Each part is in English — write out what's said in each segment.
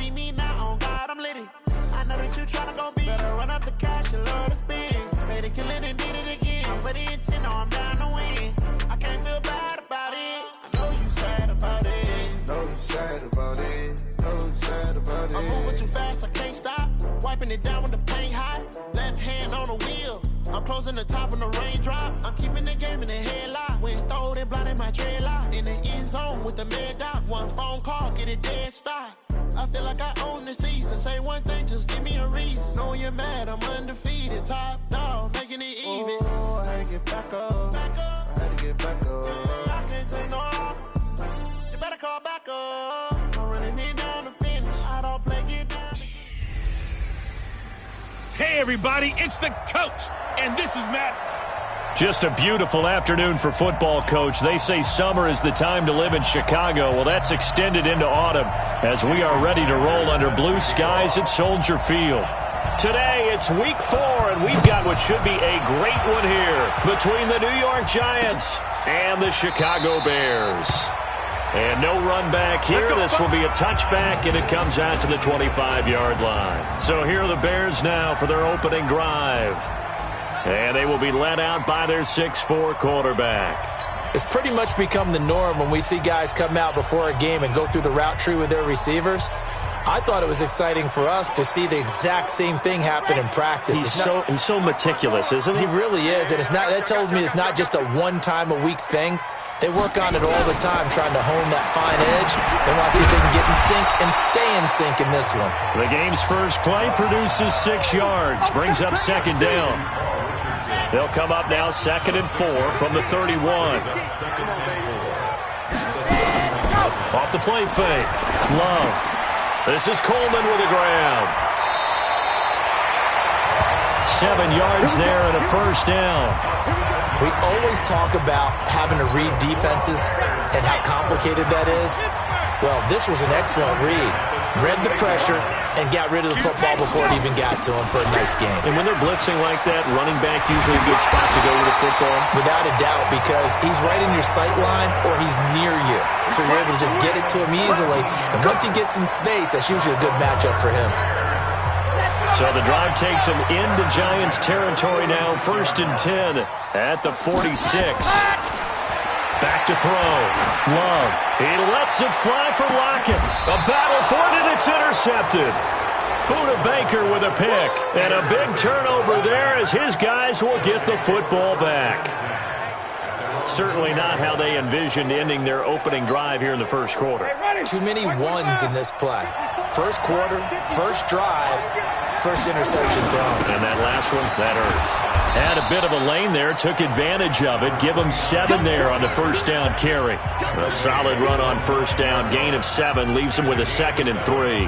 need me now, on God, I'm litty. I know that you tryna go big. Better run up the cash, you love to spend. Better kill it and did it again. I'm ready and 10, no, I'm down to win. I can't feel bad about it. I know you sad about it. Know you sad about it. Know you sad about it. I'm moving too fast, I can't stop. Wiping it down when the paint hot. Left hand on the wheel. I'm closing the top when the raindrop. I'm keeping the game in the headlock. When throwed and blinded my dreadlock. In the end zone with the mad dot. One phone call, get it dead stop. I feel like I own the season. Say one thing, just give me a reason. Knowing you're mad, I'm undefeated. Top dog, making it even. Oh, I had to get back up. I had to get back up. I can't take no off. You better call back up. I'm running it down to finish. I don't play, get down. Hey, everybody, it's the coach, and this is Madden. Just a beautiful afternoon for football, Coach. They say summer is the time to live in Chicago. Well, that's extended into autumn as we are ready to roll under blue skies at Soldier Field. Today, it's week 4, and we've got what should be a great one here between the New York Giants and the Chicago Bears. And no run back here. This will be a touchback, and it comes out to the 25-yard line. So here are the Bears now for their opening drive. And they will be led out by their 6'4" quarterback. It's pretty much become the norm when we see guys come out before a game and go through the route tree with their receivers. I thought it was exciting for us to see the exact same thing happen in practice. He's so meticulous, isn't he? He really is, and that tells me it's not just a one-time-a-week thing. They work on it all the time, trying to hone that fine edge. They want to see if they can get in sync and stay in sync in this one. The game's first play produces 6 yards, brings up second down. They'll come up now 2nd and 4 from the 31. Off the play fake. Love. This is Coleman with a grab. 7 yards there and a first down. We always talk about having to read defenses and how complicated that is. Well, this was an excellent read. Read the pressure and got rid of the football before it even got to him for a nice game. And when they're blitzing like that, running back usually a good spot to go with the football? Without a doubt, because he's right in your sight line or he's near you. So you're able to just get it to him easily. And once he gets in space, that's usually a good matchup for him. So the drive takes him into Giants territory now, 1st and 10 at the 46. Back to throw. Love. He lets it fly for Lockett. A battle for it, and it's intercepted. Buda Baker with a pick. And a big turnover there as his guys will get the football back. Certainly not how they envisioned ending their opening drive here in the first quarter. Too many ones in this play. First quarter, first drive, first interception thrown. And that last one, that hurts. Had a bit of a lane there, took advantage of it. Give him 7 there on the first down carry. A solid run on first down, gain of 7, leaves him with a 2nd and 3.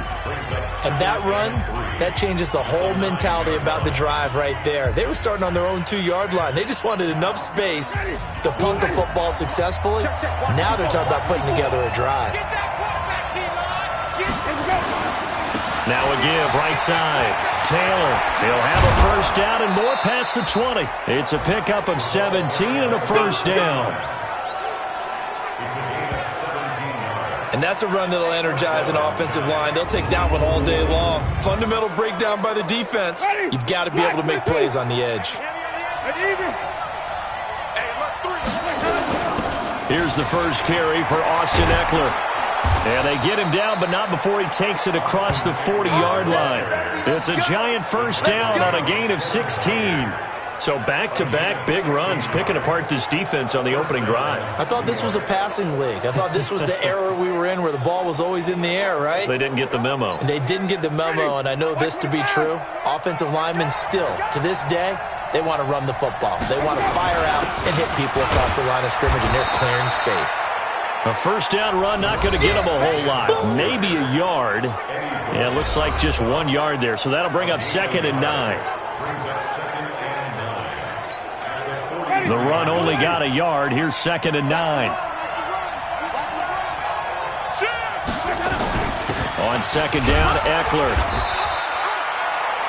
And that run, that changes the whole mentality about the drive right there. They were starting on their own 2-yard line. They just wanted enough space to punt the football successfully. Now they're talking about putting together a drive. Now a give, right side. Taylor, he'll have a first down and more past the 20. It's a pickup of 17 and a first down. And that's a run that'll energize an offensive line. They'll take that one all day long. Fundamental breakdown by the defense. You've got to be able to make plays on the edge. Here's the first carry for Austin Eckler. And they get him down, but not before he takes it across the 40-yard line. It's a Giant first down on a gain of 16. So back-to-back big runs, picking apart this defense on the opening drive. I thought this was a passing league. I thought this was the era we were in where the ball was always in the air, right? They didn't get the memo. And they didn't get the memo, and I know this to be true. Offensive linemen still, to this day, they want to run the football. They want to fire out and hit people across the line of scrimmage, and they're clearing space. A first down run, not going to get him a whole lot. Maybe a yard. Yeah, it looks like just 1 yard there. So that'll bring up 2nd and 9. The run only got a yard. Here's 2nd and 9. On 2nd down, Eckler.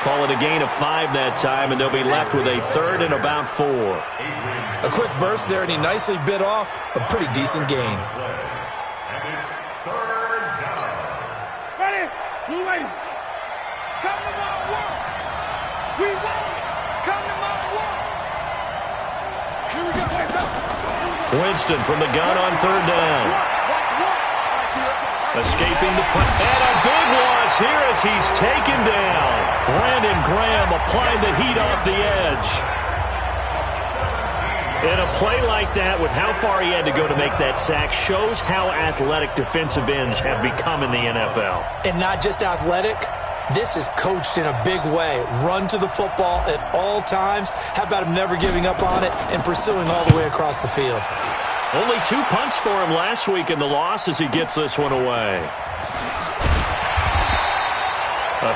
Call it a gain of 5 that time, and they'll be left with a 3rd and about 4. A quick burst there, and he nicely bit off a pretty decent gain. Blue 80. Come to my world. We want it. Come to my world. Here we go. Let's go. Winston from the gun on third down. Escaping the punt. And a big loss here as he's taken down. Brandon Graham applying the heat off the edge. And a play like that, with how far he had to go to make that sack, shows how athletic defensive ends have become in the NFL. And not just athletic, this is coached in a big way. Run to the football at all times. How about him never giving up on it and pursuing all the way across the field? Only 2 punts for him last week in the loss as he gets this one away.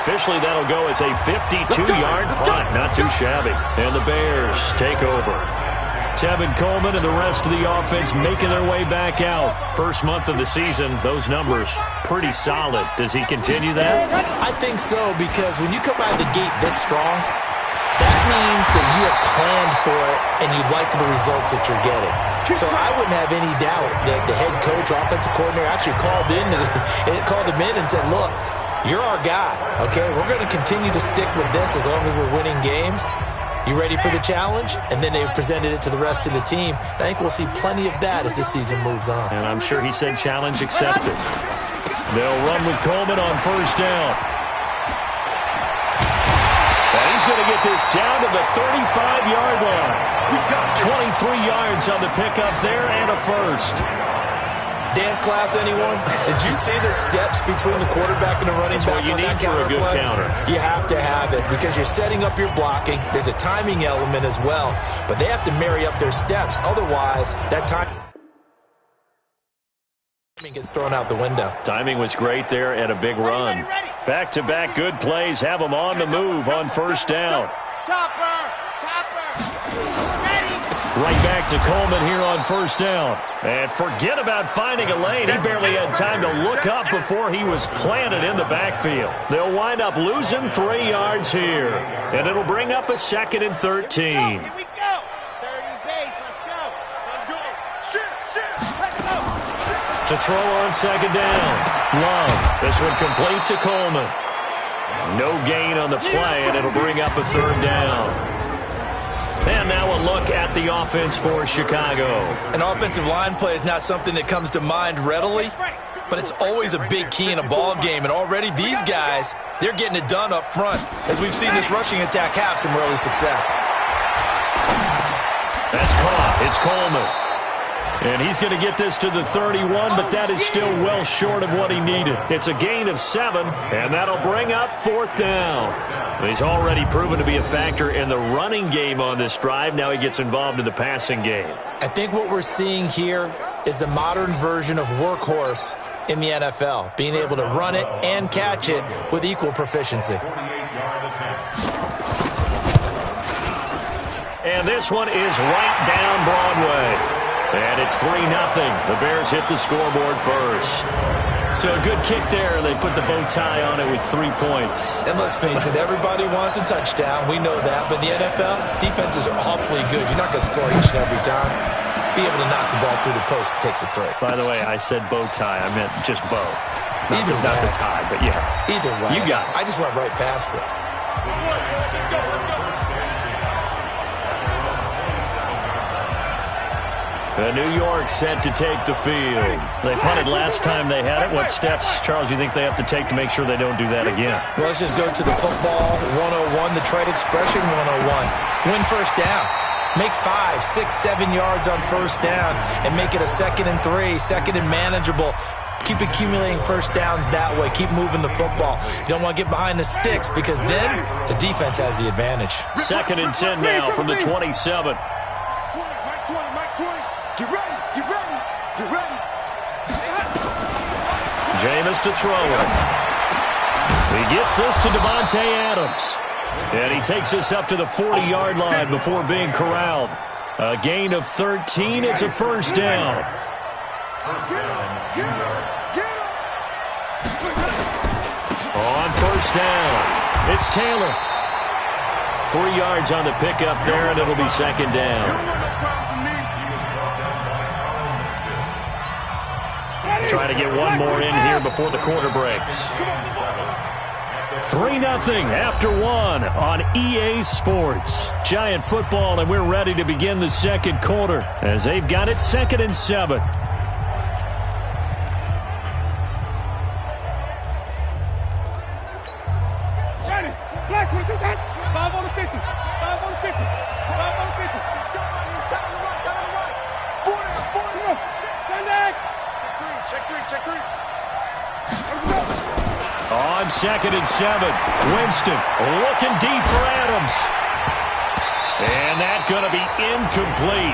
Officially, that'll go as a 52-yard punt. Not too shabby. And the Bears take over. Tevin Coleman and the rest of the offense making their way back out. First month of the season, those numbers pretty solid. Does he continue that? I think so, because when you come out of the gate this strong, that means that you have planned for it and you like the results that you're getting. So I wouldn't have any doubt that the head coach, offensive coordinator, actually called him in and said, look, you're our guy, okay? We're going to continue to stick with this as long as we're winning games. You ready for the challenge? And then they presented it to the rest of the team. I think we'll see plenty of that as this season moves on. And I'm sure he said challenge accepted. They'll run with Coleman on first down. And he's going to get this down to the 35-yard line. 23 yards on the pickup there and a first. Dance class, anyone? Did you see the steps between the quarterback and the running back? That's what you need for a good counter. You have to have it because you're setting up your blocking. There's a timing element as well, but they have to marry up their steps. Otherwise, that timing gets thrown out the window. Timing was great there and a big run. Back-to-back good plays have them on the move on first down. Right back to Coleman here on first down. And forget about finding a lane. He barely had time to look up before he was planted in the backfield. They'll wind up losing 3 yards here. And it'll bring up a 2nd and 13. Here we go. 30 base. Let's go. Let's go. Shoot. Let's go. To throw on second down. Love. This one complete to Coleman. No gain on the play, and it'll bring up a 3rd down. And now a look at the offense for Chicago. An offensive line play is not something that comes to mind readily, but it's always a big key in a ball game. And already these guys, they're getting it done up front. As we've seen this rushing attack have some early success. That's caught. It's Coleman. And he's going to get this to the 31, but that is still well short of what he needed. It's a gain of 7, and that'll bring up 4th down. He's already proven to be a factor in the running game on this drive. Now he gets involved in the passing game. I think what we're seeing here is the modern version of workhorse in the NFL, being able to run it and catch it with equal proficiency. And this one is right down Broadway. And it's 3-0. The Bears hit the scoreboard first. So a good kick there. They put the bow tie on it with 3 points. And let's face it, everybody wants a touchdown. We know that. But in the NFL, defenses are awfully good. You're not going to score each and every time. Be able to knock the ball through the post and take the throw. By the way, I said bow tie. I meant just bow. Not the tie, but yeah. Either way. You got it. I just went right past it. New York set to take the field. They punted last time they had it. What steps, Charles, you think they have to take to make sure they don't do that again? Well, let's just go to the football 101, the trade expression 101. Win first down. Make 5, 6, 7 yards on first down and make it a 2nd and 3, 2nd and manageable. Keep accumulating first downs that way. Keep moving the football. You don't want to get behind the sticks because then the defense has the advantage. 2nd and 10 now from the 27. Get ready. Jameis to throw it. He gets this to Devontae Adams. And he takes this up to the 40-yard line before being corralled. A gain of 13. It's a first down. On first down, it's Taylor. 3 yards on the pickup there, and it'll be 2nd down. Trying to get one more in here before the quarter breaks. 3-0 after one on EA Sports. Giant football, and we're ready to begin the second quarter as they've got it 2nd and 7. Ready. Black, what is that? 5 on the 50. 5 on the 50. 5 on the 50. Top on the right. 40. Stand back. Check three. On 2nd and 7, Winston looking deep for Adams. And that's going to be incomplete.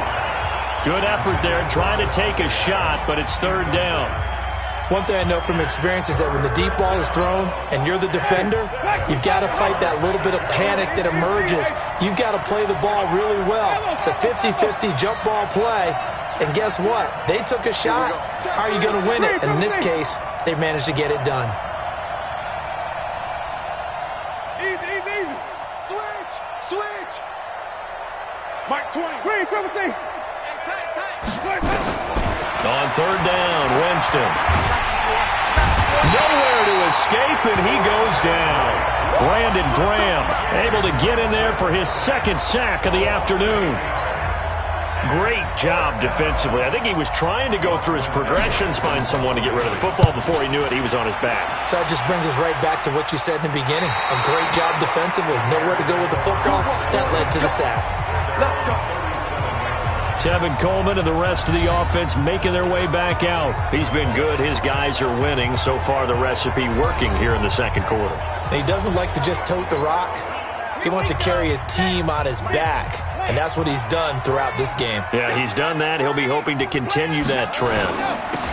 Good effort there trying to take a shot, but it's 3rd down. One thing I know from experience is that when the deep ball is thrown and you're the defender, you've got to fight that little bit of panic that emerges. You've got to play the ball really well. It's a 50-50 jump ball play. And guess what? They took a shot. How are you going to win it? And in this case, they managed to get it done. Easy. Switch. Mike 20. Green, 17. On 3rd down, Winston. Nowhere to escape, and he goes down. Brandon Graham able to get in there for his 2nd sack of the afternoon. Great job defensively. I think he was trying to go through his progressions, find someone to get rid of the football. Before he knew it, he was on his back. So that just brings us right back to what you said in the beginning. A great job defensively. Nowhere to go with the football. That led to the sack. Let's go. Tevin Coleman and the rest of the offense making their way back out. He's been good. His guys are winning. So far, the recipe working here in the second quarter. He doesn't like to just tote the rock. He wants to carry his team on his back. And that's what he's done throughout this game. Yeah, he's done that. He'll be hoping to continue that trend.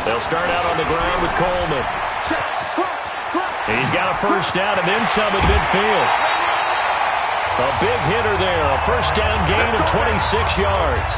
They'll start out on the ground with Coleman. He's got a 1st down and then some at midfield. A big hitter there. A 1st down gain of 26 yards.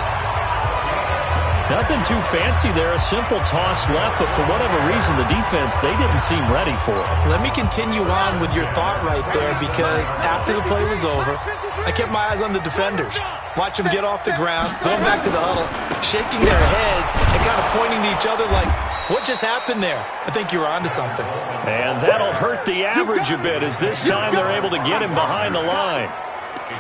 Nothing too fancy there. A simple toss left, but for whatever reason, the defense, they didn't seem ready for it. Let me continue on with your thought right there, because after the play was over, I kept my eyes on the defenders. Watch them get off the ground, going back to the huddle, shaking their heads and kind of pointing to each other like, what just happened there? I think you were onto something. And that'll hurt the average a bit, as this time they're able to get him behind the line.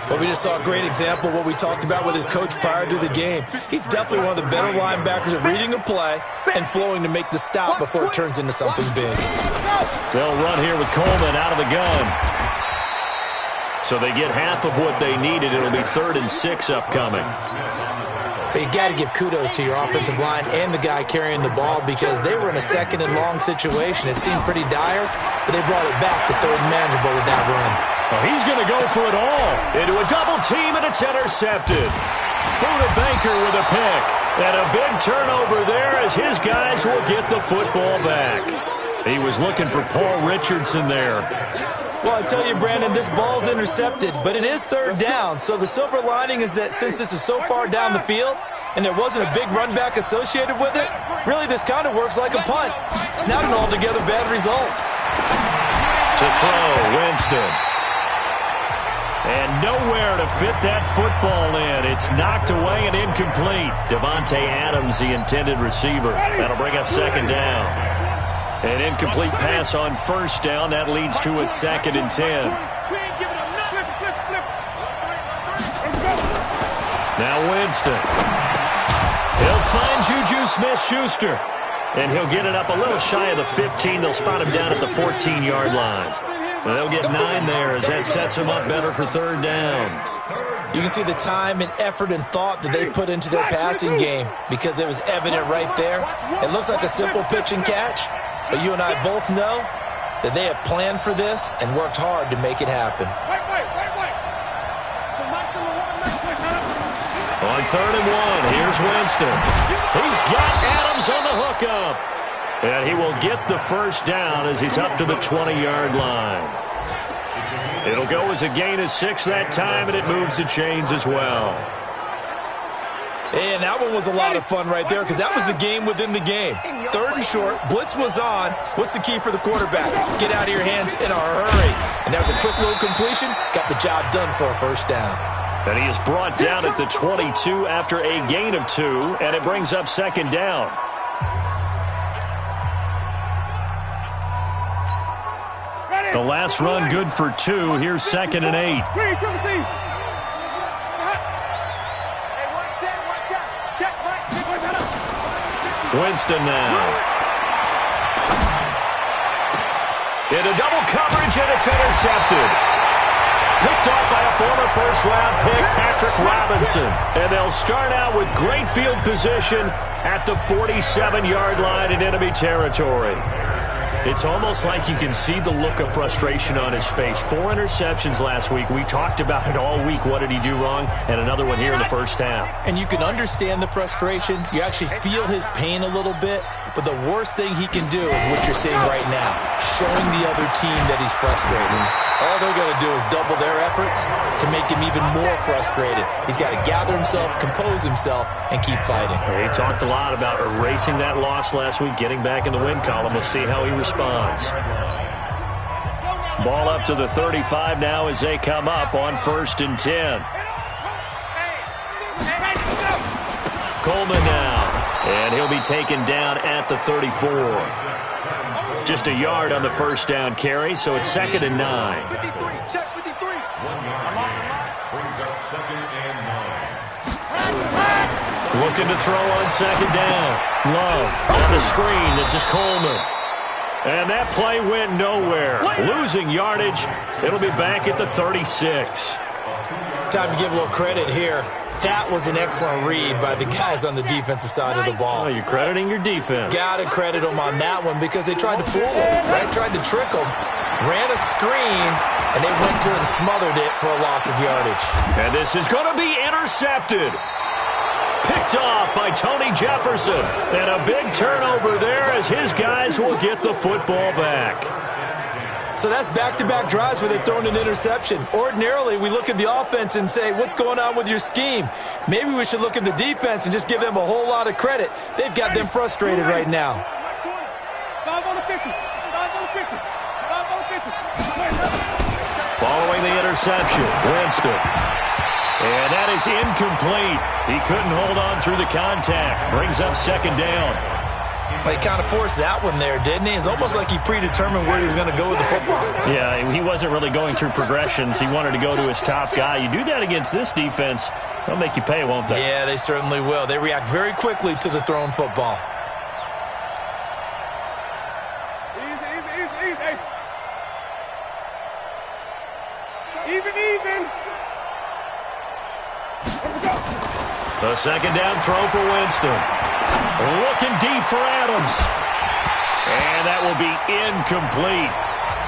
But we just saw a great example of what we talked about with his coach prior to the game. He's definitely one of the better linebackers at reading a play and flowing to make the stop before it turns into something big. They'll run here with Coleman out of the gun. So they get half of what they needed. It'll be 3rd and 6 upcoming. But you got to give kudos to your offensive line and the guy carrying the ball, because they were in a 2nd and long situation. It seemed pretty dire, but they brought it back to 3rd and manageable with that run. Well, he's going to go for it all. Into a double team, and it's intercepted. Buda Baker with a pick. And a big turnover there as his guys will get the football back. He was looking for Paul Richardson there. Well, I tell you, Brandon, this ball's intercepted, but it is 3rd down. So the silver lining is that since this is so far down the field and there wasn't a big run back associated with it, really this kind of works like a punt. It's not an altogether bad result. To throw, Winston. And nowhere to fit that football in. It's knocked away and incomplete. Devontae Adams, the intended receiver. That'll bring up 2nd down. An incomplete pass on 1st down. That leads to a 2nd and 10. Now Winston. He'll find Juju Smith-Schuster. And he'll get it up a little shy of the 15. They'll spot him down at the 14-yard line. Well, they'll get 9 there as that sets them up better for 3rd down. You can see the time and effort and thought that they put into their passing game, because it was evident right there. It looks like a simple pitch and catch, but you and I both know that they have planned for this and worked hard to make it happen. On 3rd and 1, here's Winston. He's got Adams on the hookup. And he will get the 1st down as he's up to the 20-yard line. It'll go as a gain of 6 that time, and it moves the chains as well. And that one was a lot of fun right there, because that was the game within the game. 3rd and short, blitz was on. What's the key for the quarterback? Get out of your hands in a hurry. And that was a quick little completion. Got the job done for a 1st down. And he is brought down at the 22 after a gain of 2, and it brings up 2nd down. The last run good for 2. Here's 2nd and 8. Winston now. Into double coverage, and it's intercepted. Picked off by a former first-round pick, Patrick Robinson. And they'll start out with great field position at the 47-yard line in enemy territory. It's almost like you can see the look of frustration on his face. 4 interceptions last week. We talked about it all week. What did he do wrong? And another one here in the first half. And you can understand the frustration. You actually feel his pain a little bit. But the worst thing he can do is what you're seeing right now, showing the other team that he's frustrated. All they're going to do is double their efforts to make him even more frustrated. He's got to gather himself, compose himself, and keep fighting. He talked a lot about erasing that loss last week, getting back in the win column. We'll see how he responds. Ball up to the 35 now as they come up on 1st and 10. Coleman now. And he'll be taken down at the 34. Just a yard on the first down carry, so it's 2nd and 9. 53, check 53. Brings up 2nd and 9. Looking to throw on 2nd down. Love on the screen. This is Coleman. And that play went nowhere. Losing yardage. It'll be back at the 36. Time to give a little credit here. That was an excellent read by the guys on the defensive side of the ball. Oh, you're crediting your defense. Got to credit them on that one because they tried to fool him, right? Tried to trick him. Ran a screen, and they went to it and smothered it for a loss of yardage. And this is going to be intercepted. Picked off by Tony Jefferson. And a big turnover there as his guys will get the football back. So that's back-to-back drives where they've thrown an interception. Ordinarily, we look at the offense and say, what's going on with your scheme? Maybe we should look at the defense and just give them a whole lot of credit. They've got them frustrated right now. 5 on the 50. 5 on the 50. 5 on the 50. Following the interception, Winston. And that is incomplete. He couldn't hold on through the contact. Brings up 2nd down. He kind of forced that one there, didn't he? It's almost like he predetermined where he was going to go with the football. Yeah, he wasn't really going through progressions. He wanted to go to his top guy. You do that against this defense, they'll make you pay, won't they? Yeah, they certainly will. They react very quickly to the thrown football. Easy. Even. The 2nd down throw for Winston. Looking deep for Adams. And that will be incomplete.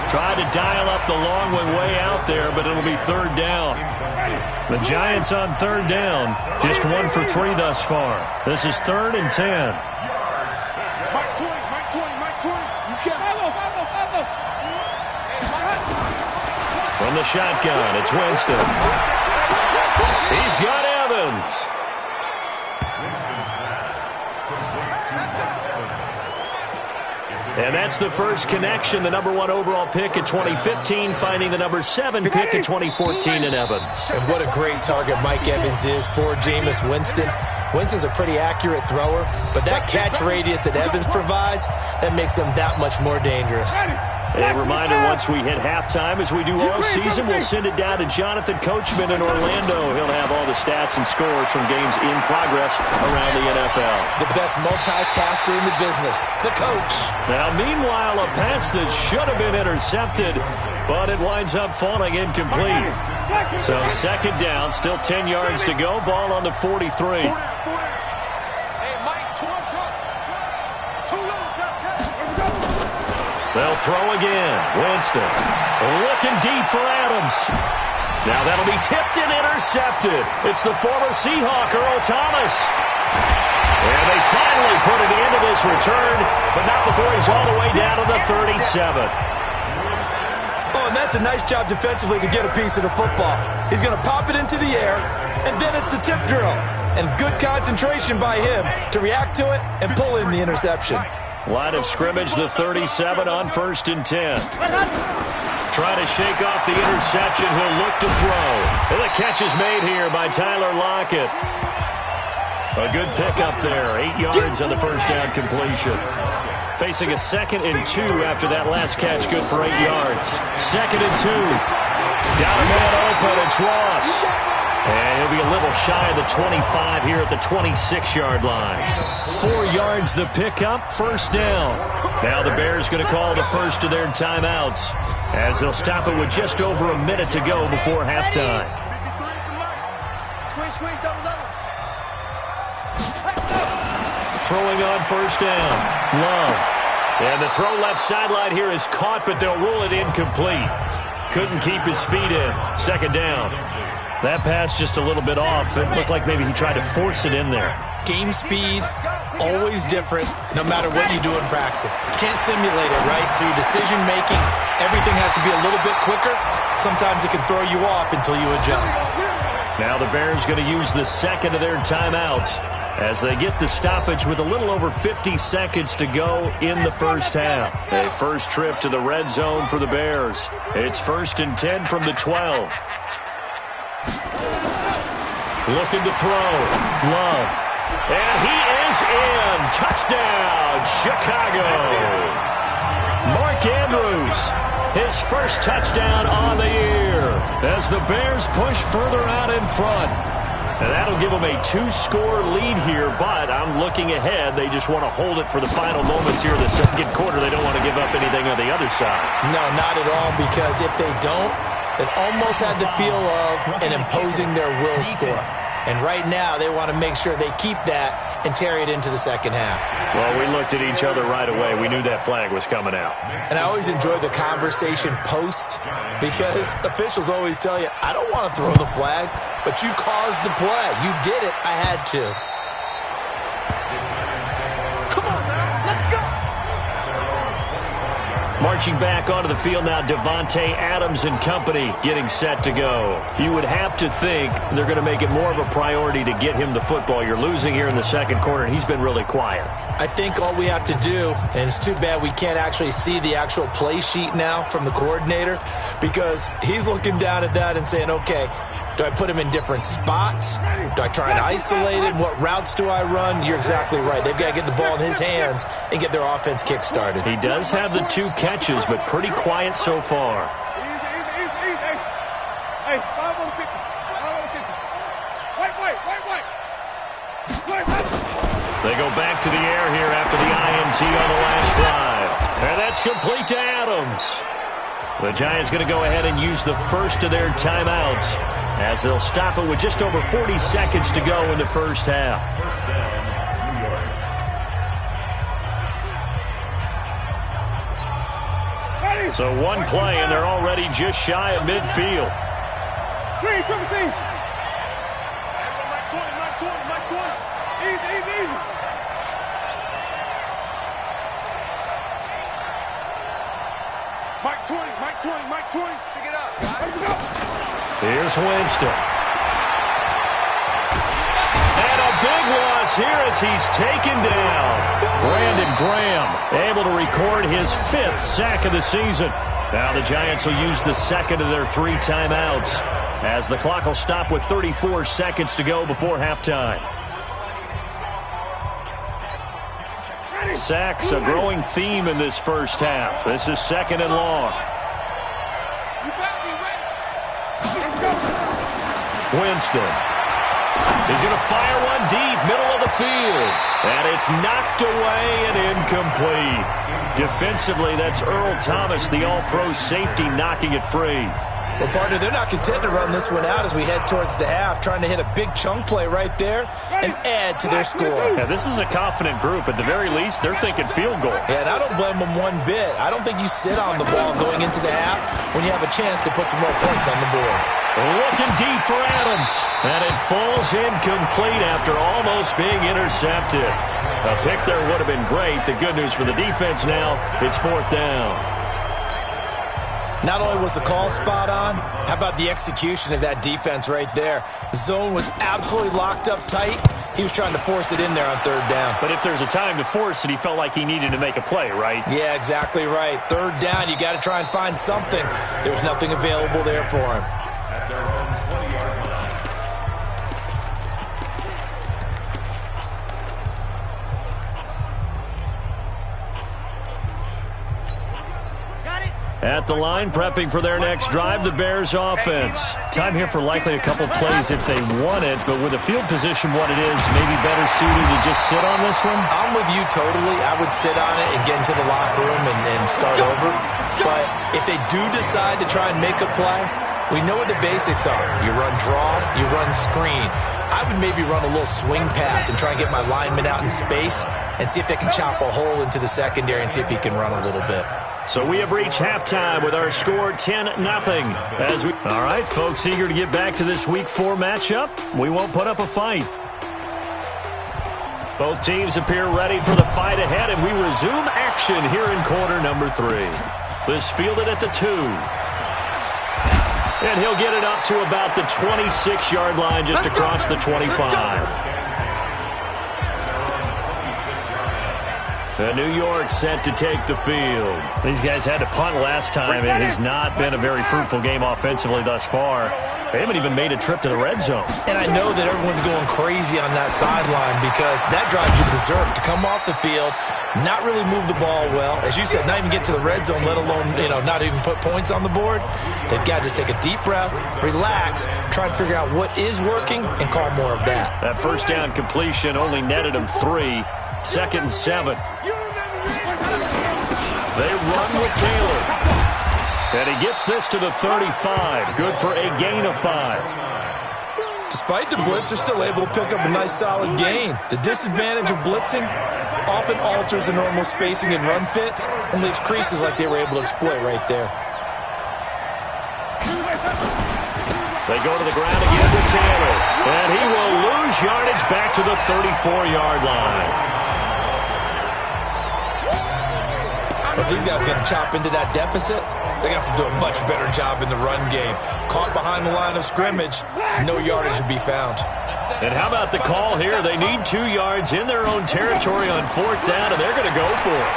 Tried to dial up the long one way out there, but it'll be 3rd down. The Giants on 3rd down. Just 1 for 3 thus far. This is 3rd and 10. Mike 20. You can't. From the shotgun, it's Winston. He's got Evans. And that's the first connection, the number 1 overall pick in 2015, finding the number 7 pick in 2014 in Evans. And what a great target Mike Evans is for Jameis Winston. Winston's a pretty accurate thrower, but that catch radius that Evans provides, that makes him that much more dangerous. A reminder, once we hit halftime, as we do all season, we'll send it down to Jonathan Coachman in Orlando. He'll have all the stats and scores from games in progress around the NFL. The best multitasker in the business, the coach. Now, meanwhile, a pass that should have been intercepted, but it winds up falling incomplete. So 2nd down, still 10 yards to go. Ball on the 43. They'll throw again. Winston looking deep for Adams. Now that'll be tipped and intercepted. It's the former Seahawk, Earl Thomas. And they finally put it into this return, but not before he's all the way down to the 37. Oh, and that's a nice job defensively to get a piece of the football. He's going to pop it into the air, and then it's the tip drill. And good concentration by him to react to it and pull in the interception. Line of scrimmage, the 37 on 1st and 10. Trying to shake off the interception. He'll look to throw. And the catch is made here by Tyler Lockett. A good pickup there. 8 yards on the first down completion. Facing a 2nd and 2 after that last catch. Good for 8 yards. 2nd and 2. Got a man open. It's Ross. And he'll be a little shy of the 25 here at the 26-yard line. 4 yards the pickup. First down. Now the Bears going to call the first of their timeouts as they'll stop it with just over a minute to go before halftime. Throwing on first down. Love. And the throw left sideline here is caught, but they'll rule it incomplete. Couldn't keep his feet in. 2nd down. That pass just a little bit off. It looked like maybe he tried to force it in there. Game speed, always different, no matter what you do in practice. Can't simulate it, right? So your decision-making, everything has to be a little bit quicker. Sometimes it can throw you off until you adjust. Now the Bears going to use the 2nd of their timeouts as they get the stoppage with a little over 50 seconds to go in the first half. A first trip to the red zone for the Bears. It's 1st and 10 from the 12. Looking to throw. Love. And he is in. Touchdown, Chicago. Mark Andrews, his first touchdown on the year as the Bears push further out in front. And that'll give them a 2-score lead here, but I'm looking ahead. They just want to hold it for the final moments here in the second quarter. They don't want to give up anything on the other side. No, not at all, because if they don't, it almost had the feel of an imposing their will score. And right now, they want to make sure they keep that and carry it into the second half. Well, we looked at each other right away. We knew that flag was coming out. And I always enjoy the conversation post because officials always tell you, I don't want to throw the flag, but you caused the play. You did it. I had to. Come on now, let's go. Marching back onto the field now, Devontae Adams and company getting set to go. You would have to think they're going to make it more of a priority to get him the football. You're losing here in the second quarter, and he's been really quiet. I think all we have to do, and it's too bad we can't actually see the actual play sheet now from the coordinator, because he's looking down at that and saying, okay, do I put him in different spots? Do I try and isolate him? What routes do I run? You're exactly right. They've got to get the ball in his hands and get their offense kick-started. He does have the 2 catches, but pretty quiet so far. Easy. Hey, 5 on the 50. 5 on the 50. White. They go back to the air here after the INT on the last drive. And that's complete to Adams. The Giants going to go ahead and use the first of their timeouts as they'll stop it with just over 40 seconds to go in the first half. So one play, and they're already just shy of midfield. Green, triple team. Mike 20. Easy. Mike 20. Pick it up. Here's Winston. And a big loss here as he's taken down. Brandon Graham able to record his 5th sack of the season. Now the Giants will use the 2nd of their 3 timeouts as the clock will stop with 34 seconds to go before halftime. Sacks a growing theme in this first half. This is 2nd and long. Winston. He's going to fire one deep, middle of the field. And it's knocked away and incomplete. Defensively, that's Earl Thomas, the all-pro safety, knocking it free. Well, partner, they're not content to run this one out as we head towards the half, trying to hit a big chunk play right there and add to their score. Yeah, this is a confident group. At the very least, they're thinking field goal. Yeah, and I don't blame them one bit. I don't think you sit on the ball going into the half when you have a chance to put some more points on the board. Looking deep for Adams. And it falls incomplete after almost being intercepted. A pick there would have been great. The good news for the defense now, it's 4th down. Not only was the call spot on, how about the execution of that defense right there? The zone was absolutely locked up tight. He was trying to force it in there on 3rd down. But if there's a time to force it, he felt like he needed to make a play, right? Yeah, exactly right. 3rd down, you got to try and find something. There was nothing available there for him. At the line, prepping for their next drive, the Bears offense. Time here for likely a couple plays if they want it, but with the field position what it is, maybe better suited to just sit on this one? I'm with you totally. I would sit on it and get into the locker room and start over. But if they do decide to try and make a play, we know what the basics are. You run draw, you run screen. I would maybe run a little swing pass and try and get my lineman out in space and see if they can chop a hole into the secondary and see if he can run a little bit. So we have reached halftime with our score 10-0. All right, folks, eager to get back to this Week 4 matchup. We won't put up a fight. Both teams appear ready for the fight ahead, and we resume action here in quarter number 3. This fielded at the 2. And he'll get it up to about the 26-yard line just across the 25. New York set to take the field. These guys had to punt last time. It has not been a very fruitful game offensively thus far. They haven't even made a trip to the red zone. And I know that everyone's going crazy on that sideline because that drives you berserk to come off the field, not really move the ball well. As you said, not even get to the red zone, let alone, not even put points on the board. They've got to just take a deep breath, relax, try and figure out what is working, and call more of that. That first down completion only netted them 3. 2nd and 7. They run with Taylor. And he gets this to the 35. Good for a gain of 5. Despite the blitz, they're still able to pick up a nice solid gain. The disadvantage of blitzing often alters the normal spacing and run fits and leaves creases like they were able to exploit right there. They go to the ground again with Taylor. And he will lose yardage back to the 34-yard line. If these guys are going to chop into that deficit, they're going to have to do a much better job in the run game. Caught behind the line of scrimmage, no yardage to be found. And how about the call here? They need 2 yards in their own territory on 4th down, and they're going to go for it.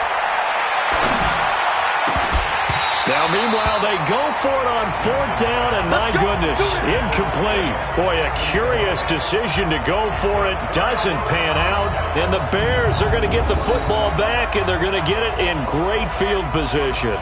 Now, meanwhile, they go for it on 4th down, and my goodness, incomplete. Boy, a curious decision to go for it. Doesn't pan out. And the Bears are going to get the football back, and they're going to get it in great field position.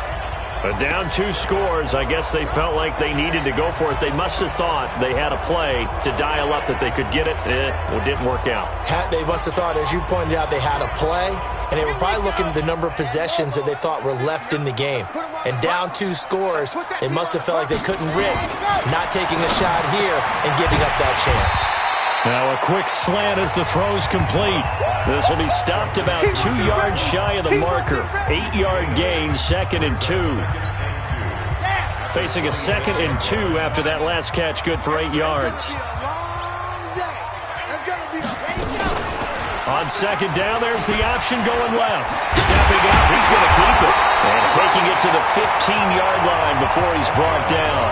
But down 2 scores, I guess they felt like they needed to go for it. They must have thought they had a play to dial up that they could get it. It didn't work out. They must have thought, as you pointed out, they had a play, and they were probably looking at the number of possessions that they thought were left in the game. And down 2 scores, they must have felt like they couldn't risk not taking a shot here and giving up that chance. Now a quick slant as the throw's complete. This will be stopped about 2 yards shy of the marker. 8-yard gain, 2nd and 2. Facing a 2nd and 2 after that last catch, good for 8 yards. On 2nd down, there's the option going left. Stepping out, he's going to keep it. And taking it to the 15-yard line before he's brought down.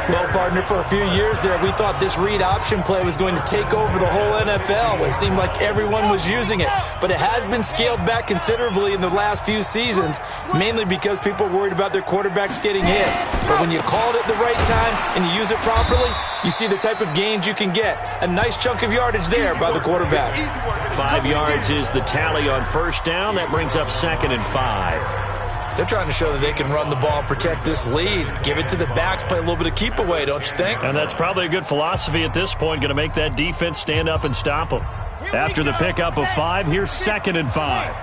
Well, partner, for a few years there, we thought this read option play was going to take over the whole NFL. It seemed like everyone was using it. But it has been scaled back considerably in the last few seasons, mainly because people are worried about their quarterbacks getting hit. But when you call it at the right time and you use it properly, you see the type of gains you can get. A nice chunk of yardage there by the quarterback. 5 yards is the tally on 1st down. That brings up 2nd and 5. They're trying to show that they can run the ball and protect this lead. Give it to the backs, play a little bit of keep away, don't you think? And that's probably a good philosophy at this point, going to make that defense stand up and stop them. After the pickup of 5, here's 2nd and 5.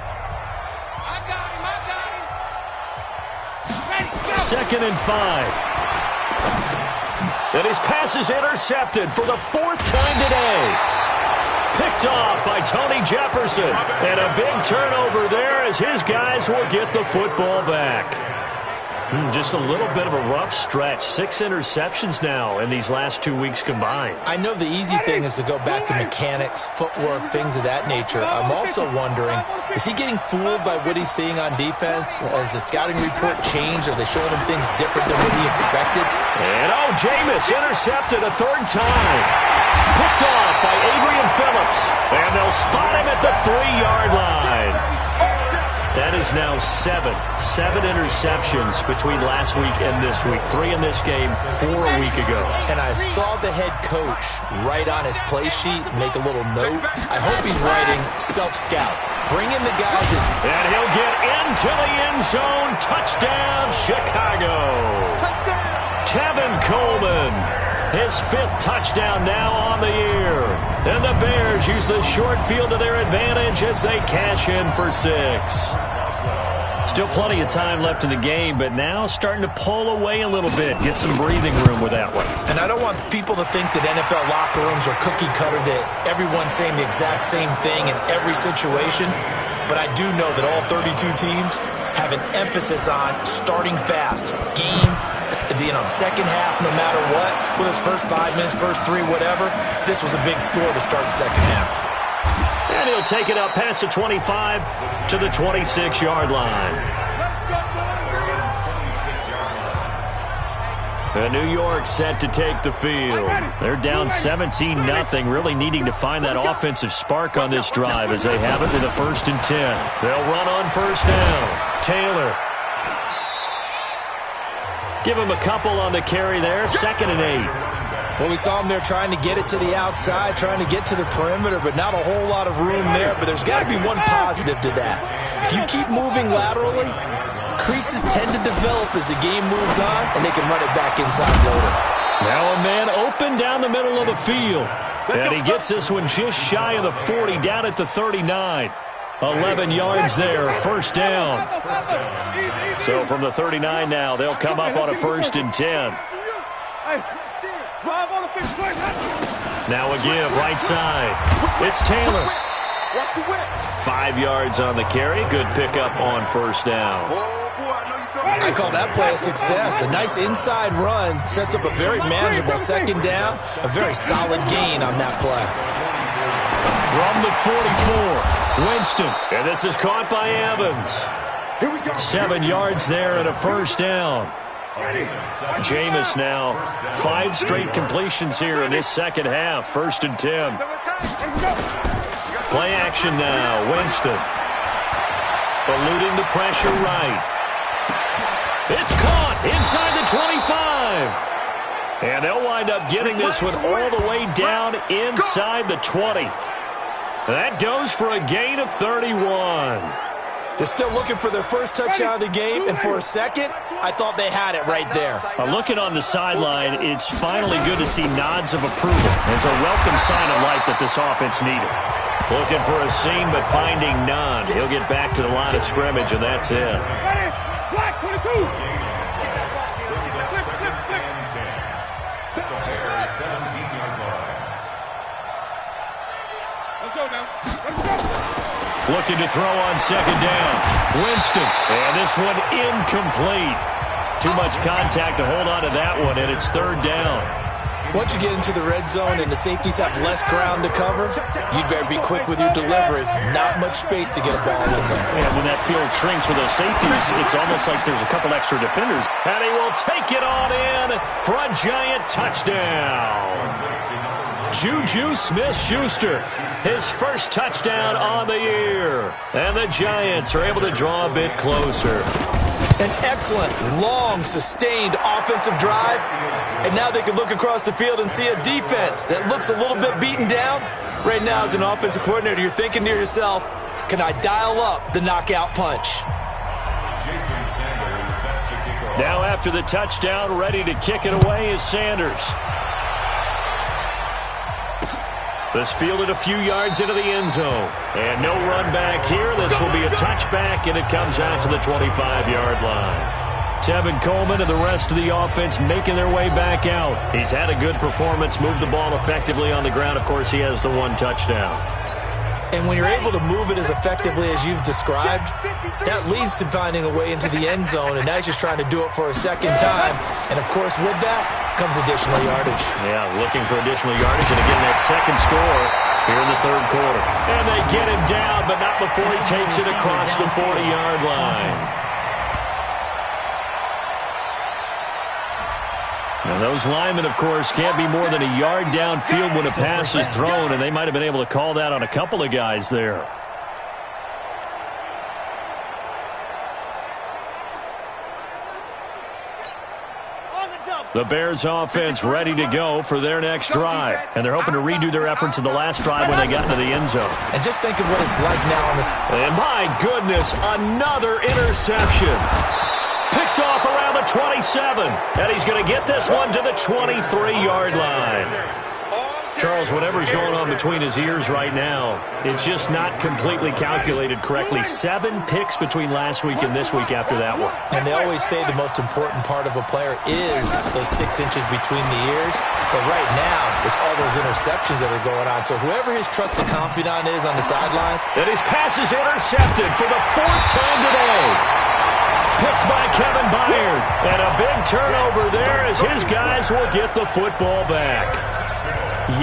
2nd and 5. And his pass is intercepted for the 4th time today. Picked off by Tony Jefferson. And a big turnover there as his guys will get the football back. Just a little bit of a rough stretch. 6 interceptions now in these last 2 weeks combined. I know the easy thing is to go back to mechanics, footwork, things of that nature. I'm also wondering, is he getting fooled by what he's seeing on defense? Has the scouting report changed? Are they showing him things different than what he expected? And Jameis intercepted a 3rd time. Picked off by Adrian Phillips. And they'll spot him at the 3-yard line. That is now 7 interceptions between last week and this week. 3 in this game, 4 a week ago. And I saw the head coach write on his play sheet, make a little note. I hope he's writing self-scout. Bring in the guys. And he'll get into the end zone. Touchdown, Chicago. Tevin Coleman, his 5th touchdown now on the year. And the Bears use the short field to their advantage as they cash in for 6. Still plenty of time left in the game, but now starting to pull away a little bit. Get some breathing room with that one. And I don't want people to think that NFL locker rooms are cookie cutter, that everyone's saying the exact same thing in every situation. But I do know that all 32 teams have an emphasis on starting fast. Game, second half, no matter what, whether it's first 5 minutes, first 3, whatever. This was a big score to start the second half. And he'll take it up past the 25 to the 26-yard line. And New York set to take the field. They're down 17-0, really needing to find that offensive spark on this drive as they have it to the 1st and 10. They'll run on first down. Taylor. Give him a couple on the carry there. 2nd and 8. Well, we saw him there trying to get it to the outside, trying to get to the perimeter, but not a whole lot of room there. But there's got to be one positive to that. If you keep moving laterally, creases tend to develop as the game moves on, and they can run it back inside later. Now a man open down the middle of the field. And he gets this one just shy of the 40, down at the 39. 11 yards there, first down. So from the 39 now, they'll come up on a 1st and 10. Now a give, right side. It's Taylor. 5 yards on the carry. Good pickup on first down. I call that play a success. A nice inside run sets up a very manageable 2nd down. A very solid gain on that play. From the 44, Winston. And this is caught by Evans. 7 yards there and a first down. Jameis now 5 straight completions here in this second half. 1st and 10. Play action now. Winston eluding the pressure right. It's caught inside the 25. And they'll wind up getting this one all the way down inside the 20. That goes for a gain of 31. They're still looking for their first touchdown of the game, and for a second, I thought they had it right there. Looking on the sideline, it's finally good to see nods of approval. It's a welcome sign of life that this offense needed. Looking for a seam, but finding none. He'll get back to the line of scrimmage, and that's it. Black 22. Looking to throw on 2nd down. Winston. And this one incomplete. Too much contact to hold on to that one, and it's 3rd down. Once you get into the red zone and the safeties have less ground to cover, you'd better be quick with your delivery. Not much space to get a ball in there. And when that field shrinks with those safeties, it's almost like there's a couple extra defenders. And he will take it on in for a giant touchdown. Juju Smith-Schuster, his first touchdown on the year. And the Giants are able to draw a bit closer. An excellent, long, sustained offensive drive. And now they can look across the field and see a defense that looks a little bit beaten down. Right now, as an offensive coordinator, you're thinking to yourself, can I dial up the knockout punch? Now after the touchdown, ready to kick it away is Sanders. This fielded a few yards into the end zone. And no run back here. This will be a touchback, and it comes out to the 25-yard line. Tevin Coleman and the rest of the offense making their way back out. He's had a good performance, moved the ball effectively on the ground. Of course, he has the 1 touchdown. And when you're able to move it as effectively as you've described, that leads to finding a way into the end zone, and now he's just trying to do it for a second time. And, of course, with that comes additional yardage. Yeah, looking for additional yardage, and again, that second score here in the 3rd quarter. And they get him down, but not before he takes it across the 40-yard line. And those linemen, of course, can't be more than a yard downfield when a pass is thrown, and they might have been able to call that on a couple of guys there. The Bears offense ready to go for their next drive. And they're hoping to redo their efforts in the last drive when they got into the end zone. And just think of what it's like now on this. And my goodness, another interception. Picked off around the 27. And he's going to get this one to the 23-yard line. Charles, whatever's going on between his ears right now, it's just not completely calculated correctly. 7 picks between last week and this week after that one. And they always say the most important part of a player is those 6 inches between the ears. But right now, it's all those interceptions that are going on. So whoever his trusted confidant is on the sideline. And his pass is intercepted for the 4th time today. Picked by Kevin Byard. And a big turnover there as his guys will get the football back.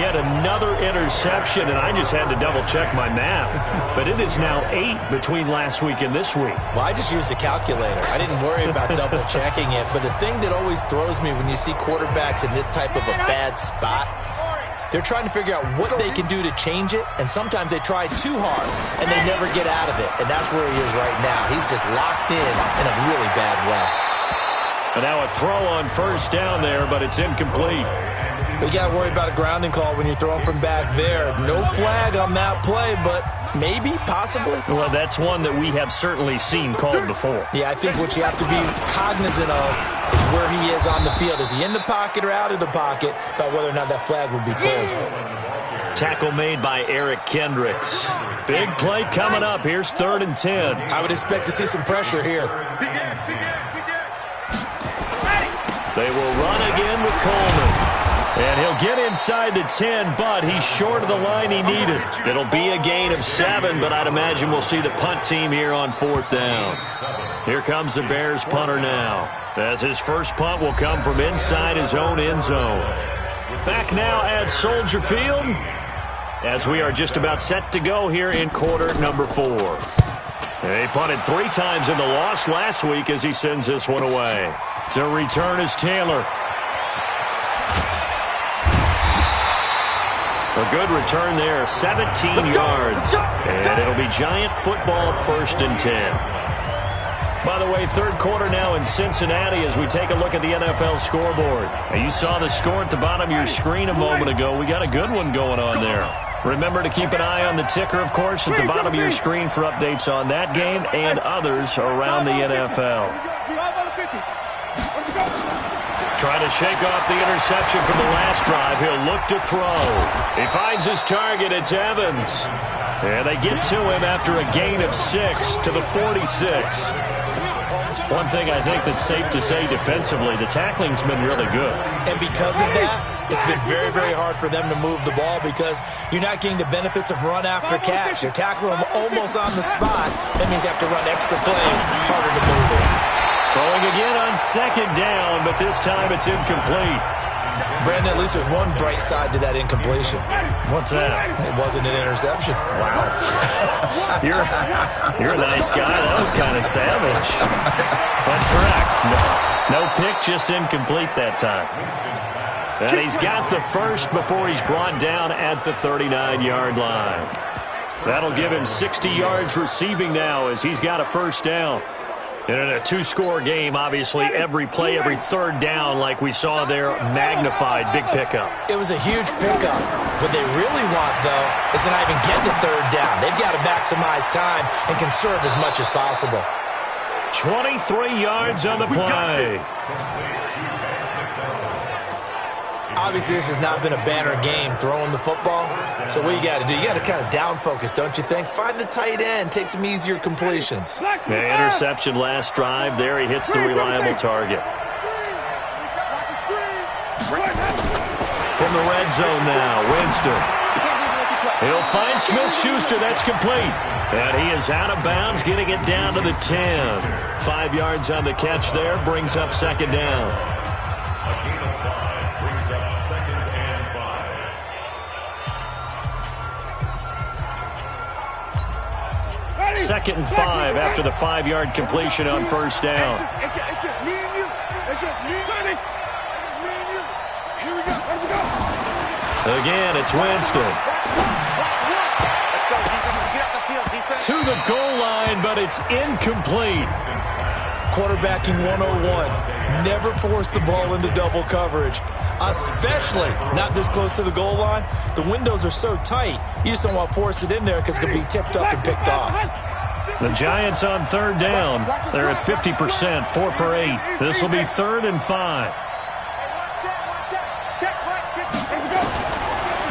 Yet another interception, and I just had to double-check my math. But it is now 8 between last week and this week. Well, I just used a calculator. I didn't worry about double-checking it. But the thing that always throws me when you see quarterbacks in this type of a bad spot, they're trying to figure out what they can do to change it, and sometimes they try too hard, and they never get out of it. And that's where he is right now. He's just locked in a really bad way. And now a throw on first down there, but it's incomplete. We got to worry about a grounding call when you're throwing from back there. No flag on that play, but maybe, possibly. Well, that's one that we have certainly seen called before. Yeah, I think what you have to be cognizant of is where he is on the field. Is he in the pocket or out of the pocket, about whether or not that flag will be pulled. Tackle made by Eric Kendricks. Big play coming up. Here's 3rd and 10. I would expect to see some pressure here. They will run again with Coleman. And he'll get inside the 10, but he's short of the line he needed. It'll be a gain of 7, but I'd imagine we'll see the punt team here on 4th down. Here comes the Bears punter now, as his first punt will come from inside his own end zone. Back now at Soldier Field, as we are just about set to go here in quarter number 4. He punted 3 times in the loss last week as he sends this one away. To return is Taylor. A good return there, 17 yards. And it'll be Giant football, 1st and 10. By the way, 3rd quarter now in Cincinnati as we take a look at the NFL scoreboard. Now, you saw the score at the bottom of your screen a moment ago. We got a good one going on there. Remember to keep an eye on the ticker, of course, at the bottom of your screen for updates on that game and others around the NFL. Trying to shake off the interception from the last drive. He'll look to throw. He finds his target. It's Evans. And they get to him after a gain of 6 to the 46. One thing I think that's safe to say defensively, the tackling's been really good. And because of that, it's been very, very hard for them to move the ball because you're not getting the benefits of run after catch. You're tackling them almost on the spot. That means you have to run extra plays, harder to move it. Throwing again on 2nd down, but this time it's incomplete. Brandon, at least there's one bright side to that incompletion. What's that? It wasn't an interception. Wow. You're a nice guy. That was kind of savage. But correct. No pick, just incomplete that time. And he's got the first before he's brought down at the 39-yard line. That'll give him 60 yards receiving now as he's got a first down. And in a 2-score game, obviously, every play, every 3rd down, like we saw there, magnified, big pickup. It was a huge pickup. What they really want, though, is to not even get to 3rd down. They've got to maximize time and conserve as much as possible. 23 yards on the play. Obviously, this has not been a banner game throwing the football. So what you got to do, you got to kind of down focus, don't you think? Find the tight end, take some easier completions. Yeah, interception last drive. There he hits the reliable target. From the red zone now, Winston. He'll find Smith-Schuster. That's complete. And he is out of bounds, getting it down to the 10. 5 yards on the catch there, brings up 2nd down. 2nd and 5 after the 5-yard completion on first down. It's just me and you. It's just me and you. Here we go. Here we go. Again, it's Winston. Let's go, defense. Get off the field, defense. To the goal line, but it's incomplete. quarterbacking 101. Never force the ball into double coverage, especially not this close to the goal line. The windows are so tight, you just don't want to force it in there because it could be tipped up and picked off. The Giants on third down. They're at 50%, 4 for 8. This will be 3rd and 5.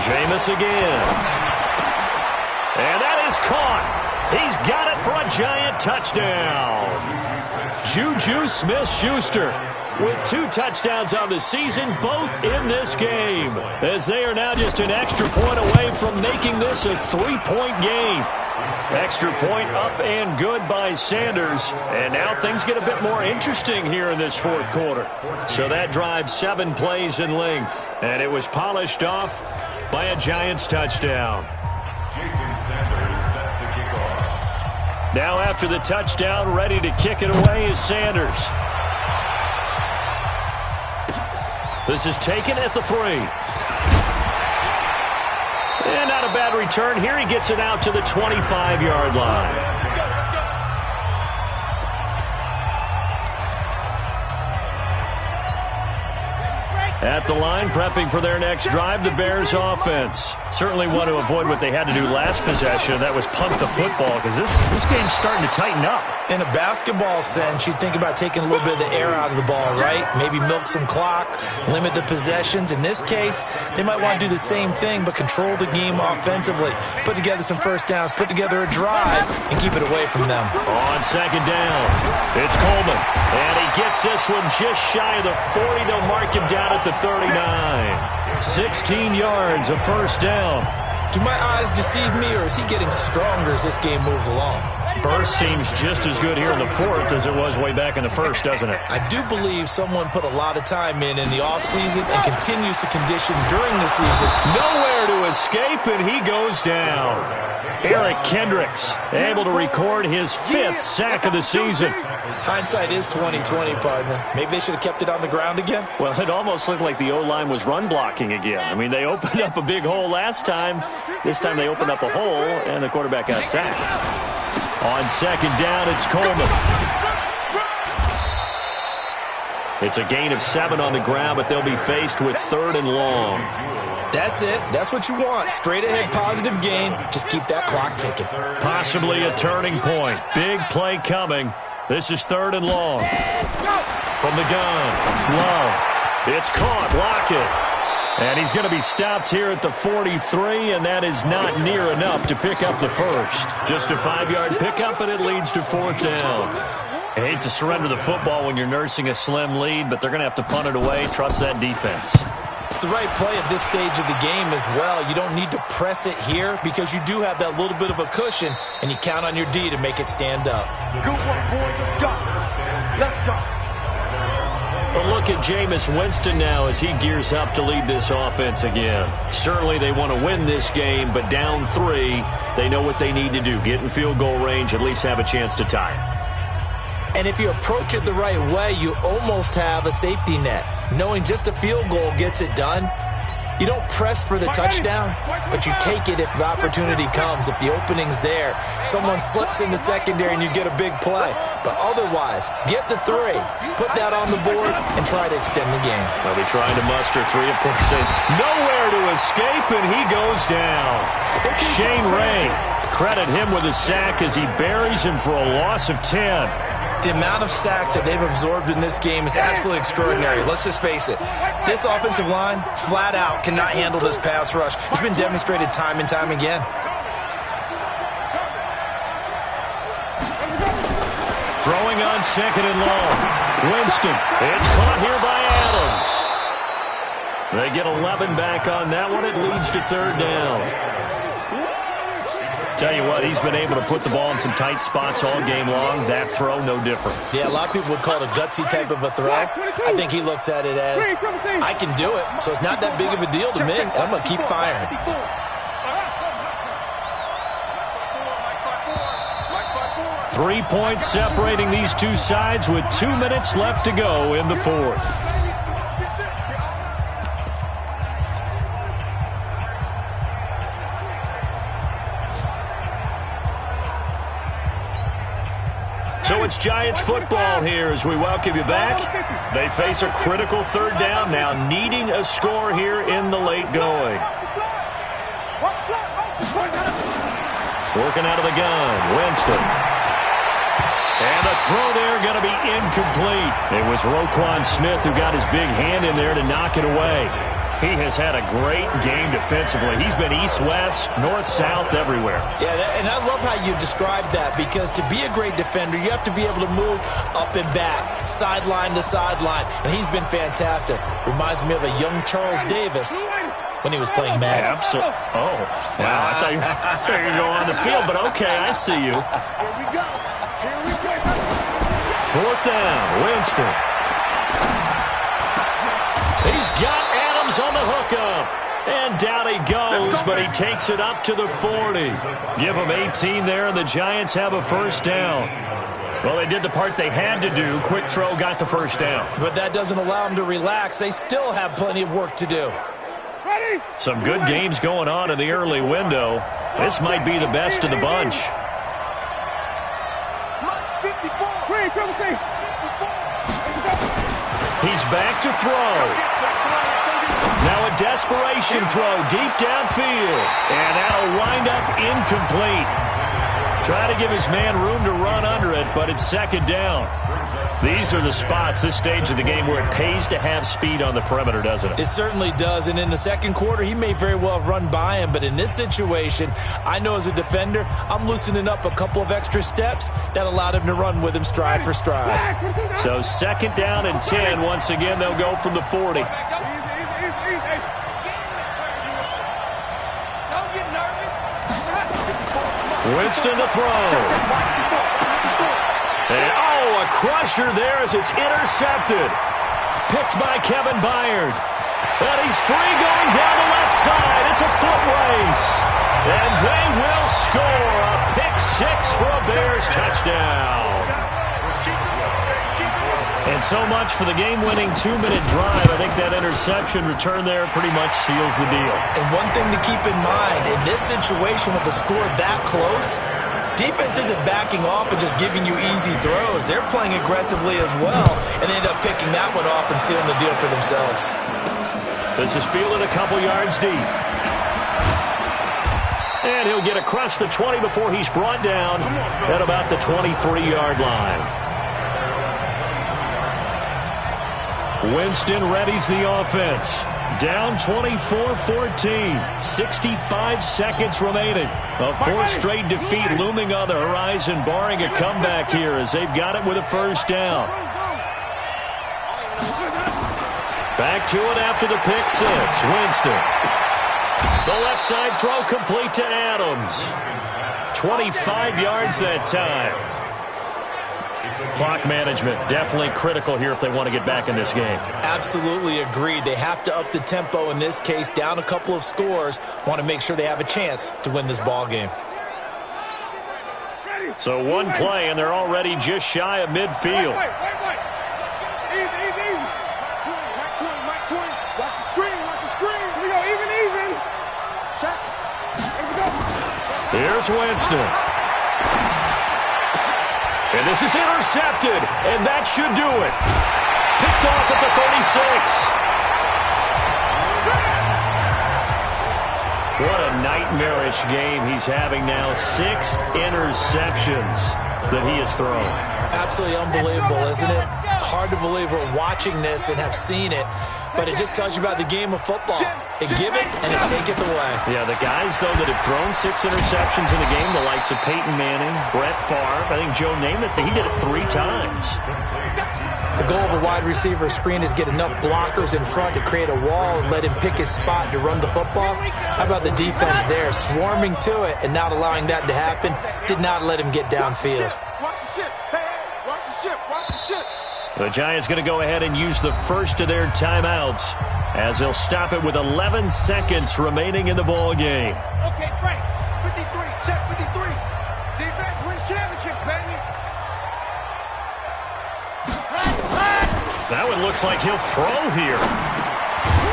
Jameis again. And that is caught. He's got it for a Giant touchdown. Juju Smith-Schuster with 2 touchdowns on the season, both in this game, as they are now just an extra point away from making this a 3-point game. Extra point up and good by Sanders. And now things get a bit more interesting here in this 4th quarter. So that drive 7 plays in length, and it was polished off by a Giants touchdown. Now after the touchdown, ready to kick it away is Sanders. This is taken at the 3. And not a bad return here. He gets it out to the 25-yard line. At the line, prepping for their next drive, the Bears offense. Certainly want to avoid what they had to do last possession. That was punt the football, because this game's starting to tighten up. In a basketball sense, you think about taking a little bit of the air out of the ball, right? Maybe milk some clock, limit the possessions. In this case, they might want to do the same thing, but control the game offensively. Put together some first downs, put together a drive, and keep it away from them. On second down, it's Coleman. And he gets this one just shy of the 40. They'll mark him down at the 39. 16 yards, a first down. Do my eyes deceive me, or is he getting stronger as this game moves along? Burst seems just as good here in the 4th as it was way back in the 1st, doesn't it? I do believe someone put a lot of time in the offseason and continues to condition during the season. Nowhere to escape, and he goes down. Eric Kendricks able to record his 5th sack of the season. Hindsight is 20/20, partner. Maybe they should have kept it on the ground again. Well, it almost looked like the O-line was run blocking again. I mean, they opened up a big hole last time. This time they opened up a hole, and the quarterback got sacked. On second down, it's Coleman. It's a gain of 7 on the ground, but they'll be faced with 3rd and long. That's it. That's what you want. Straight ahead, positive gain. Just keep that clock ticking. Possibly a turning point. Big play coming. This is 3rd and long. From the gun, Love. It's caught. Lockett. And he's going to be stopped here at the 43, and that is not near enough to pick up the first. Just a 5-yard pickup, and it leads to 4th down. I hate to surrender the football when you're nursing a slim lead, but they're going to have to punt it away. Trust that defense. It's the right play at this stage of the game as well. You don't need to press it here because you do have that little bit of a cushion, and you count on your D to make it stand up. Good work, boys. Let's go. Let's go. A look at Jameis Winston now as he gears up to lead this offense again. Certainly they want to win this game, but down 3, they know what they need to do. Get in field goal range, at least have a chance to tie it. And if you approach it the right way, you almost have a safety net. Knowing just a field goal gets it done. You don't press for the touchdown, but you take it if the opportunity comes. If the opening's there, someone slips in the secondary and you get a big play. But otherwise, get the 3, put that on the board, and try to extend the game. They'll be trying to muster 3, of course. Nowhere to escape, and he goes down. Shane Ray, credit him with a sack as he buries him for a loss of 10. The amount of sacks that they've absorbed in this game is absolutely extraordinary. Let's just face it. This offensive line, flat out, cannot handle this pass rush. It's been demonstrated time and time again. Throwing on second and long. Winston. It's caught here by Adams. They get 11 back on that one. It leads to 3rd down. Tell you what, he's been able to put the ball in some tight spots all game long. That throw, no different. Yeah, a lot of people would call it a gutsy type of a throw. I think he looks at it as, I can do it, so it's not that big of a deal to me. I'm going to keep firing. 3 points separating these two sides with 2 minutes left to go in the 4th. So So it's Giants football here as we welcome you back. They face a critical third down now, needing a score here in the late going. Working out of the gun, Winston. And the throw there going to be incomplete. It was Roquan Smith who got his big hand in there to knock it away. He has had a great game defensively. He's been east-west, north-south, everywhere. Yeah, and I love how you described that, because to be a great defender, you have to be able to move up and back, sideline to sideline, and he's been fantastic. Reminds me of a young Charles Davis when he was playing Madden. Absolutely. Oh, wow. I thought you were going to go on the field, but okay, I see you. Here we go. Here we go. Fourth down, Winston. He's got Adams on the hookup. And down he goes, but he takes it up to the 40. Give him 18 there, and the Giants have a first down. Well, they did the part they had to do. Quick throw got the first down. But that doesn't allow them to relax. They still have plenty of work to do. Some good games going on in the early window. This might be the best of the bunch. He's back to throw. Now a desperation throw deep downfield. And that'll wind up incomplete. Try to give his man room to run under it, but it's second down. These are the spots, this stage of the game, where it pays to have speed on the perimeter, doesn't it? It certainly does, and in the second quarter, he may very well have run by him, but in this situation, I know as a defender, I'm loosening up a couple of extra steps that allowed him to run with him stride for stride. So second down and 10. Once again, they'll go from the 40. Winston to throw. And, a crusher there as it's intercepted. Picked by Kevin Byard. And he's free going down the left side. It's a foot race. And they will score a pick six for a Bears touchdown. And so much for the game-winning 2-minute drive. I think that interception return there pretty much seals the deal. And one thing to keep in mind, in this situation with the score that close, defense isn't backing off and just giving you easy throws. They're playing aggressively as well, and they end up picking that one off and sealing the deal for themselves. This is fielded a couple yards deep. And he'll get across the 20 before he's brought down at about the 23-yard line. Winston readies the offense. Down 24-14. 65 seconds remaining. A fourth straight defeat looming on the horizon, barring a comeback here as they've got it with a first down. Back to it after the pick six. Winston. The left side throw complete to Adams. 25 yards that time. Clock management definitely critical here if they want to get back in this game. Absolutely agreed. They have to up the tempo in this case, down a couple of scores. Want to make sure they have a chance to win this ball game. So one play, and they're already just shy of midfield. Easy. Watch the screen. Here we go, even. Check. Here we go. Here's Winston. And this is intercepted, and that should do it. Picked off at the 36. What a nightmarish game he's having now. 6 interceptions that he has thrown. Absolutely unbelievable, isn't it? Hard to believe we're watching this and have seen it, but it just tells you about the game of football. It give it, and it taketh away. Yeah, the guys, though, that have thrown 6 interceptions in the game, the likes of Peyton Manning, Brett Favre, I think Joe Namath, he did it 3 times. The goal of a wide receiver screen is get enough blockers in front to create a wall and let him pick his spot to run the football. How about the defense there, swarming to it and not allowing that to happen? Did not let him get downfield. Watch the ship. Hey, watch the ship. The Giants going to go ahead and use the first of their timeouts as they'll stop it with 11 seconds remaining in the ball game. Okay, great. 53. Check 53. Defense wins championships, baby. That one looks like he'll throw here.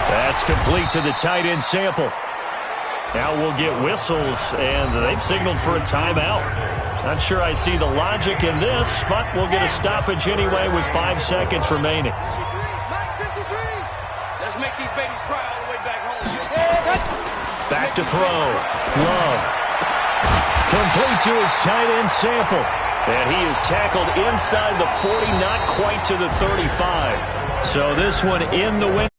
That's complete to the tight end Sample. Now we'll get whistles, and they've signaled for a timeout. Not sure I see the logic in this, but we'll get a stoppage anyway with 5 seconds remaining. Let's make these babies cry all the way back home. Back to throw. Love. Complete to his tight end Sample. And he is tackled inside the 40, not quite to the 35. So this one in the win.